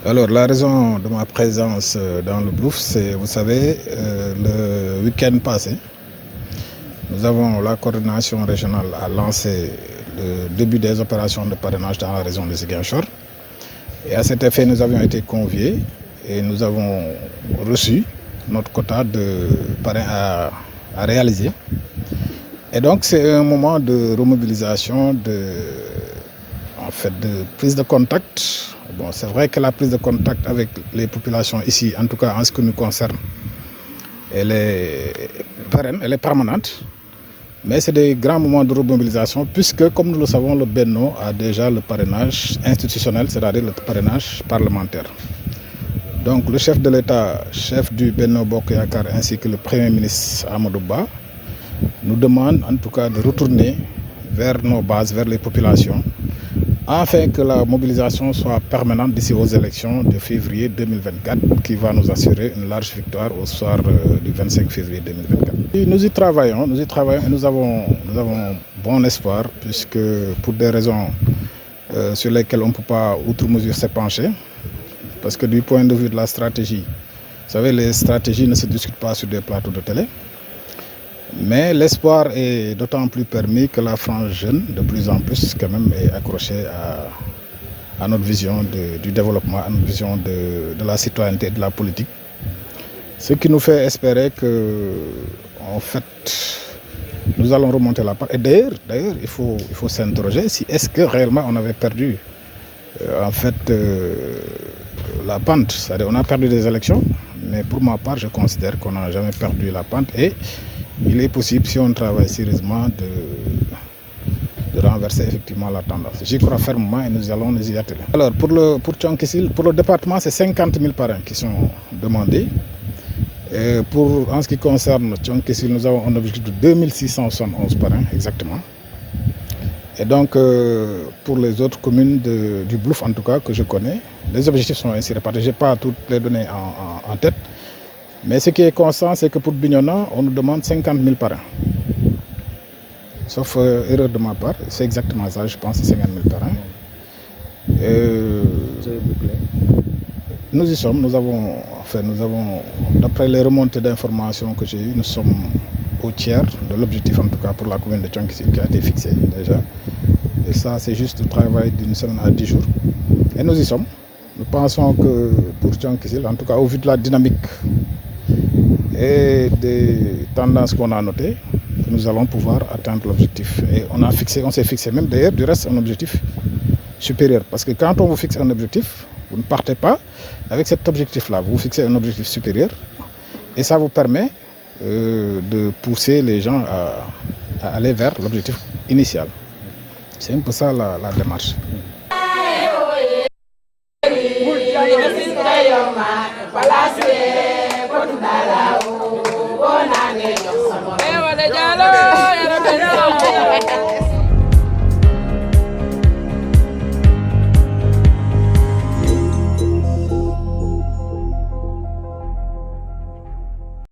Alors, la raison de ma présence dans le Bluff, c'est, vous savez, le week-end passé, la coordination régionale a lancé le début des opérations de parrainage dans la région de Ziguinchor. Et à cet effet, nous avions été conviés et nous avons reçu notre quota de parrain à réaliser. Et donc, c'est un moment de remobilisation, de prise de contact. Bon, c'est vrai que la prise de contact avec les populations ici, en tout cas en ce qui nous concerne, elle est pérenne, elle est permanente. Mais c'est des grands moments de remobilisation puisque, comme nous le savons, le Benno a déjà le parrainage institutionnel, c'est-à-dire le parrainage parlementaire. Donc le chef de l'État, chef du Benno Bokk Yakaar ainsi que le Premier ministre Amadou Ba nous demandent en tout cas de retourner vers nos bases, vers les populations, afin que la mobilisation soit permanente d'ici aux élections de février 2024 qui va nous assurer une large victoire au soir du 25 février 2024. Et nous y travaillons et nous avons bon espoir puisque pour des raisons sur lesquelles on ne peut pas outre mesure s'épancher, parce que du point de vue de la stratégie, vous savez, les stratégies ne se discutent pas sur des plateaux de télé. Mais l'espoir est d'autant plus permis que la France jeune, de plus en plus, quand même, est accrochée à notre vision du développement, à notre vision de la citoyenneté et de la politique. Ce qui nous fait espérer que, en fait, nous allons remonter la pente. Et d'ailleurs, il faut s'interroger si est-ce que réellement on avait perdu, la pente. C'est-à-dire on a perdu des élections, mais pour ma part, je considère qu'on n'a jamais perdu la pente. Et il est possible, si on travaille sérieusement, de renverser effectivement la tendance. J'y crois fermement et nous allons nous y atteler. Alors, pour Thionck-Essyl, pour le département, c'est 50 000 parrains qui sont demandés. Et en ce qui concerne Thionck-Essyl, nous avons un objectif de 2671 parrains, exactement. Et donc, pour les autres communes du Bluff, en tout cas, que je connais, les objectifs sont ainsi répartis. Je n'ai pas toutes les données en tête. Mais ce qui est constant, c'est que pour Bignona, on nous demande 50 000 parrains. Sauf erreur de ma part, c'est exactement ça, je pense, 50 000 parrains. Nous y sommes, nous avons, d'après les remontées d'informations que j'ai eues, nous sommes au tiers de l'objectif, en tout cas pour la commune de Thionck-Essyl, qui a été fixé déjà. Et ça, c'est juste le travail d'une semaine à 10 jours. Et nous y sommes. Nous pensons que pour Thionck-Essyl, en tout cas au vu de la dynamique et des tendances qu'on a notées, nous allons pouvoir atteindre l'objectif. Et on s'est fixé même d'ailleurs du reste un objectif supérieur. Parce que quand on vous fixe un objectif, vous ne partez pas avec cet objectif-là. Vous fixez un objectif supérieur et ça vous permet de pousser les gens à aller vers l'objectif initial. C'est un peu ça la démarche. Voilà,